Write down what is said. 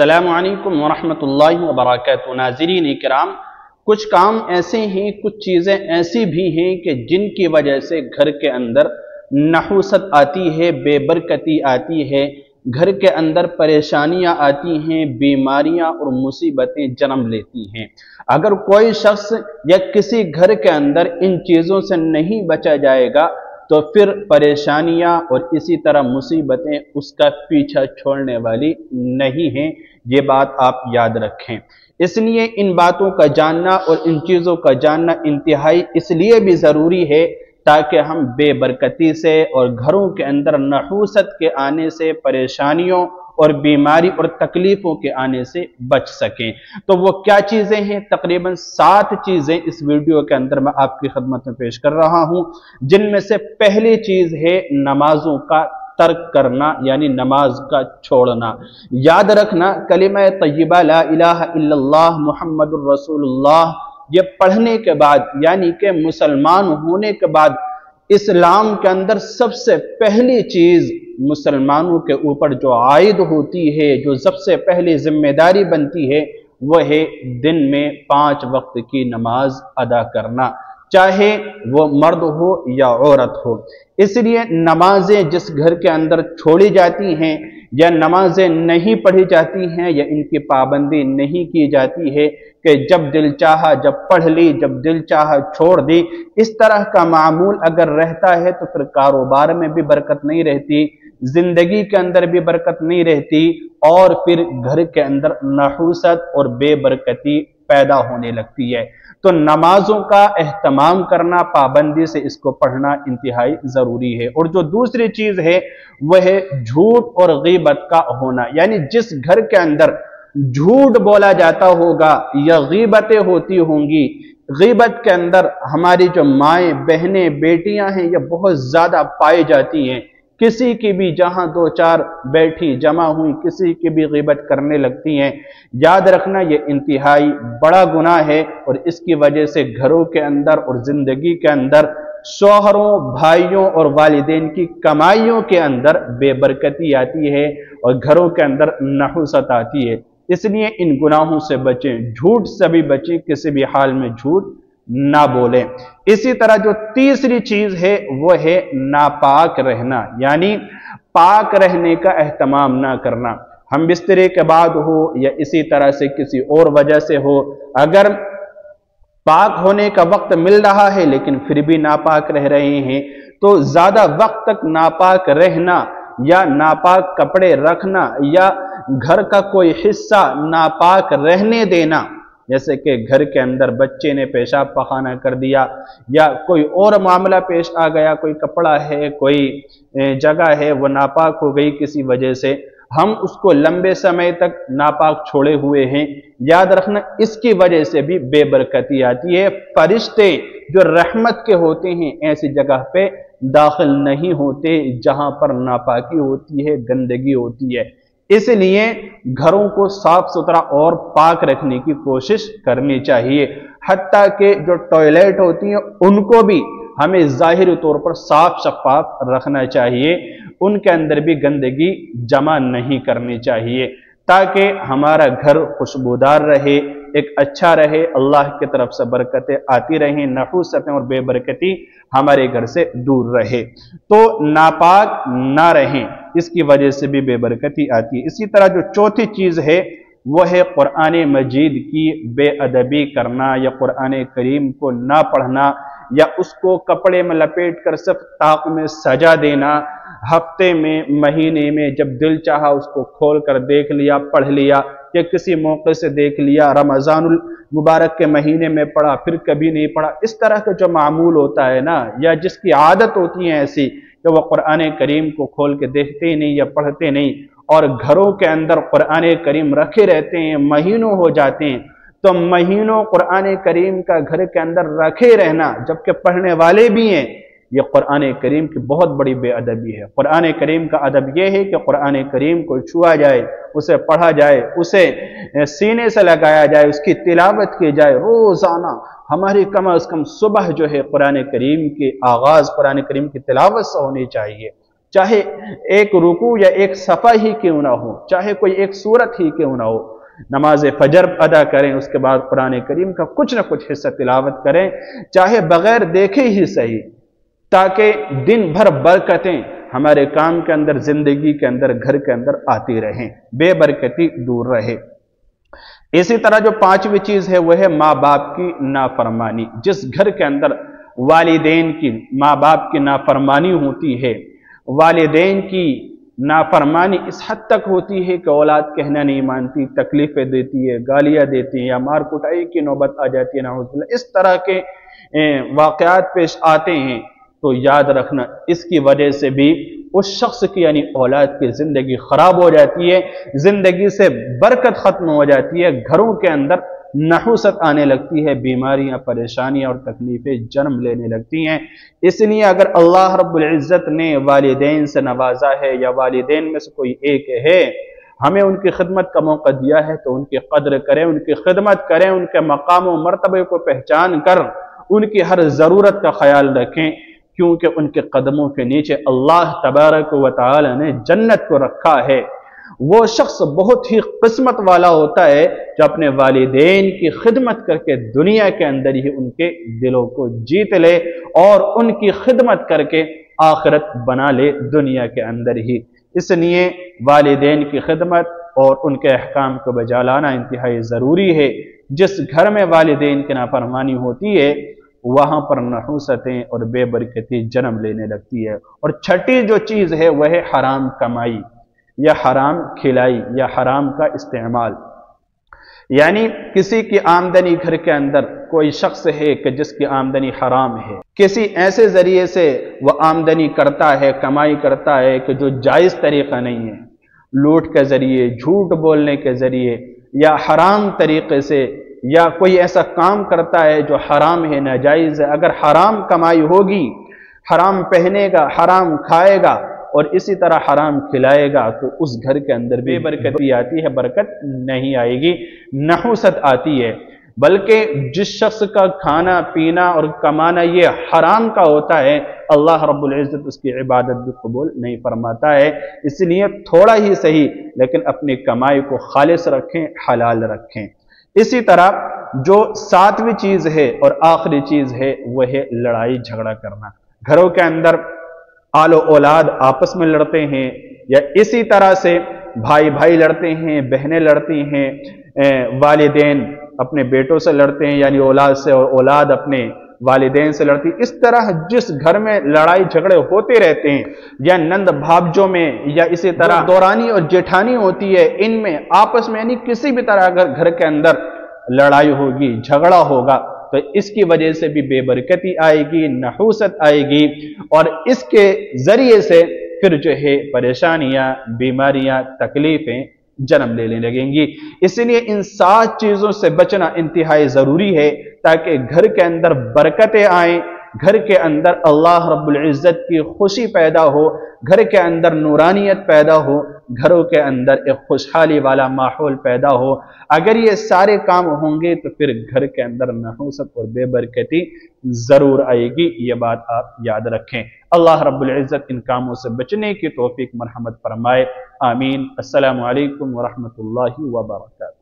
अस्सलामु अलैकुम वरहमतुल्लाहि वबरकातुहू। नाज़रीन इकराम, कुछ काम ऐसे हैं, कुछ चीज़ें ऐसी भी हैं कि जिनकी वजह से घर के अंदर नहूसत आती है, बेबरकती आती है, घर के अंदर परेशानियां आती हैं, बीमारियां और मुसीबतें जन्म लेती हैं। अगर कोई शख्स या किसी घर के अंदर इन चीज़ों से नहीं बचा जाएगा तो फिर परेशानियां और इसी तरह मुसीबतें उसका पीछा छोड़ने वाली नहीं हैं। ये बात आप याद रखें। इसलिए इन बातों का जानना और इन चीज़ों का जानना इंतहाई इसलिए भी ज़रूरी है ताकि हम बेबरकती से और घरों के अंदर नहूसत के आने से, परेशानियों और बीमारी और तकलीफ़ों के आने से बच सकें। तो वो क्या चीज़ें हैं? तकरीबन 7 चीज़ें इस वीडियो के अंदर मैं आपकी खिदमत में पेश कर रहा हूं, जिनमें से पहली चीज़ है नमाजों का तर्क करना, यानी नमाज का छोड़ना। याद रखना, कलिमा तय्यबा ला इलाहा इल्लल्लाह मुहम्मदुर रसूलुल्लाह ये पढ़ने के बाद, यानी कि मुसलमान होने के बाद इस्लाम के अंदर सबसे पहली चीज़ मुसलमानों के ऊपर जो आयद होती है, जो सबसे पहली जिम्मेदारी बनती है, वह है दिन में 5 वक्त की नमाज अदा करना, चाहे वो मर्द हो या औरत हो। इसलिए नमाजें जिस घर के अंदर छोड़ी जाती हैं या नमाजें नहीं पढ़ी जाती हैं या इनकी पाबंदी नहीं की जाती है कि जब दिल चाहा जब पढ़ ली, जब दिल चाहा छोड़ दी, इस तरह का मामूल अगर रहता है तो फिर कारोबार में भी बरकत नहीं रहती, जिंदगी के अंदर भी बरकत नहीं रहती और फिर घर के अंदर नहूसत और बेबरकती पैदा होने लगती है। तो नमाजों का एहतमाम करना, पाबंदी से इसको पढ़ना इंतहाई ज़रूरी है। और जो दूसरी चीज़ है वह है झूठ और गीबत का होना, यानी जिस घर के अंदर झूठ बोला जाता होगा या गीबतें होती होंगी, गीबत के अंदर हमारी जो माएँ, बहनें, बेटियां हैं, ये बहुत ज़्यादा पाई जाती हैं। किसी की भी जहां 2-4 बैठी जमा हुई, किसी की भी गीबत करने लगती हैं। याद रखना, ये इंतहाई बड़ा गुनाह है और इसकी वजह से घरों के अंदर और जिंदगी के अंदर शौहरों, भाइयों और वालिदैन की कमाइयों के अंदर बेबरकती आती है और घरों के अंदर नहूसत आती है। इसलिए इन गुनाहों से बचें, झूठ से भी बचें, किसी भी हाल में झूठ ना बोलें। इसी तरह जो तीसरी चीज है वो है नापाक रहना, यानी पाक रहने का एहतमाम ना करना। हम बिस्तरे के बाद हो या इसी तरह से किसी और वजह से हो, अगर पाक होने का वक्त मिल रहा है लेकिन फिर भी नापाक रह रहे हैं तो ज्यादा वक्त तक नापाक रहना या नापाक कपड़े रखना या घर का कोई हिस्सा नापाक रहने देना, जैसे कि घर के अंदर बच्चे ने पेशाब पखाना कर दिया या कोई और मामला पेश आ गया, कोई कपड़ा है, कोई जगह है वो नापाक हो गई किसी वजह से, हम उसको लंबे समय तक नापाक छोड़े हुए हैं। याद रखना, इसकी वजह से भी बेबरकती आती है। फरिश्ते जो रहमत के होते हैं ऐसी जगह पे दाखिल नहीं होते जहां पर नापाकी होती है, गंदगी होती है। इसलिए घरों को साफ सुथरा और पाक रखने की कोशिश करनी चाहिए। हत्ता कि जो टॉयलेट होती हैं उनको भी हमें ज़ाहिरी तौर पर साफ शफाफ रखना चाहिए, उनके अंदर भी गंदगी जमा नहीं करनी चाहिए ताकि हमारा घर खुशबूदार रहे, एक अच्छा रहे, अल्लाह की तरफ से बरकतें आती रहें, नहूसतें और बेबरकती हमारे घर से दूर रहे। तो नापाक ना रहें, इसकी वजह से भी बेबरकती आती है। इसी तरह जो चौथी चीज़ है वह है कुरान मजीद की बेअदबी करना या कुरान करीम को ना पढ़ना या उसको कपड़े में लपेट कर सिर्फ ताक में सजा देना। हफ्ते में, महीने में जब दिल चाहा उसको खोल कर देख लिया, पढ़ लिया या किसी मौके से देख लिया, रमज़ानुल मुबारक के महीने में पढ़ा फिर कभी नहीं पढ़ा, इस तरह का जो मामूल होता है ना, या जिसकी आदत होती है ऐसी कि वह कुरान करीम को खोल के देखते ही नहीं या पढ़ते नहीं और घरों के अंदर कुरान करीम रखे रहते हैं, महीनों हो जाते हैं, तो महीनों कुरान करीम का घर के अंदर रखे रहना जबकि पढ़ने वाले भी हैं, ये कुरान करीम की बहुत बड़ी बेअदबी है। कुरान करीम का अदब यह है कि कुरान करीम को छुआ जाए, उसे पढ़ा जाए, उसे सीने से लगाया जाए, उसकी तिलावत की जाए। रोजाना हमारी कम अज कम सुबह जो है कुरान करीम के आगाज कुरान करीम की तिलावत से होनी चाहिए। चाहे एक रुकू या एक सफ़ा ही क्यों ना हो, चाहे कोई एक सूरत ही क्यों ना हो, नमाज फजर अदा करें, उसके बाद कुरान करीम का कुछ न कुछ हिस्सा तिलावत करें, चाहे बगैर देखे ही सही, ताकि दिन भर बरकतें हमारे काम के अंदर, जिंदगी के अंदर, घर के अंदर आती रहें, बेबरकती दूर रहे। इसी तरह जो पांचवी चीज है वह है माँ बाप की नाफरमानी। जिस घर के अंदर वालिदैन की, माँ बाप की नाफरमानी होती है, वालिदैन की नाफरमानी इस हद तक होती है कि औलाद कहना नहीं मानती, तकलीफें देती है, गालियां देती है या मार कुटाई की नौबत आ जाती है, नाउज़ुबिल्लाह, इस तरह के वाक़यात पेश आते हैं, तो याद रखना इसकी वजह से भी उस शख्स की यानी औलाद की ज़िंदगी ख़राब हो जाती है, ज़िंदगी से बरकत ख़त्म हो जाती है, घरों के अंदर नहुसत आने लगती है, बीमारियां, परेशानियां और तकलीफ़ें जन्म लेने लगती हैं। इसलिए अगर अल्लाह रब्बुल इज़्ज़त ने वालिदैन से नवाजा है या वालिदैन में से कोई एक है, हमें उनकी खिदमत का मौका दिया है, तो उनकी कद्र करें, उनकी खिदमत करें, उनके मकाम व मर्तबे को पहचान कर उनकी हर ज़रूरत का ख्याल रखें, क्योंकि उनके कदमों के नीचे अल्लाह तबारक व तआला ने जन्नत को रखा है। वो शख्स बहुत ही किस्मत वाला होता है जो अपने वालिदैन की खिदमत करके दुनिया के अंदर ही उनके दिलों को जीत ले और उनकी खिदमत करके आखिरत बना ले दुनिया के अंदर ही। इसलिए वालिदैन की खिदमत और उनके अहकाम को बजा लाना इंतहाई ज़रूरी है। जिस घर में वालिदैन की नाफरमानी होती है वहां पर नहुसतें और बेबरकती जन्म लेने लगती है। और छठी जो चीज़ है वह है हराम कमाई या हराम खिलाई या हराम का इस्तेमाल। यानी किसी की आमदनी, घर के अंदर कोई शख्स है कि जिसकी आमदनी हराम है, किसी ऐसे जरिए से वह आमदनी करता है, कमाई करता है कि जो जायज़ तरीका नहीं है, लूट के जरिए, झूठ बोलने के जरिए या हराम तरीके से, या कोई ऐसा काम करता है जो हराम है, नाजायज़ है। अगर हराम कमाई होगी, हराम पहनेगा, हराम खाएगा और इसी तरह हराम खिलाएगा, तो उस घर के अंदर बेबरकती आती है, बरकत नहीं आएगी, नहुसत आती है। बल्कि जिस शख्स का खाना पीना और कमाना ये हराम का होता है, अल्लाह रब्बुल इज़्ज़त उसकी इबादत भी कबूल नहीं फरमाता है। इसलिए थोड़ा ही सही लेकिन अपनी कमाई को खालिस रखें, हलाल रखें। इसी तरह जो सातवीं चीज है और आखिरी चीज है वह है लड़ाई झगड़ा करना। घरों के अंदर आलो औलाद आपस में लड़ते हैं, या इसी तरह से भाई भाई लड़ते हैं, बहनें लड़ती हैं, वालिदैन अपने बेटों से लड़ते हैं, यानी औलाद से, और औलाद अपने वालिदैन से लड़ती। इस तरह जिस घर में लड़ाई झगड़े होते रहते हैं, या नंद भावजों में, या इसी तरह दौरानी और जेठानी होती है, इनमें आपस में यानी किसी भी तरह अगर घर के अंदर लड़ाई होगी, झगड़ा होगा, तो इसकी वजह से भी बेबरकती आएगी, नहुसत आएगी, और इसके जरिए से फिर जो है परेशानियां, बीमारियां, तकलीफें जन्म लेने लगेंगी। इसलिए इन 7 चीजों से बचना इंतहाई जरूरी है, ताकि घर के अंदर बरकतें आए, घर के अंदर अल्लाह रब्बुल इज़्ज़त की खुशी पैदा हो, घर के अंदर नूरानियत पैदा हो, घरों के अंदर एक खुशहाली वाला माहौल पैदा हो। अगर ये सारे काम होंगे तो फिर घर के अंदर नहुसत और बेबरकती जरूर आएगी, ये बात आप याद रखें। अल्लाह रब्बुल इज़्ज़त इन कामों से बचने की तौफीक मरहमत फरमाए। आमीन। अस्सलामु अलैकुम व रहमतुल्लाहि व बरकातहू।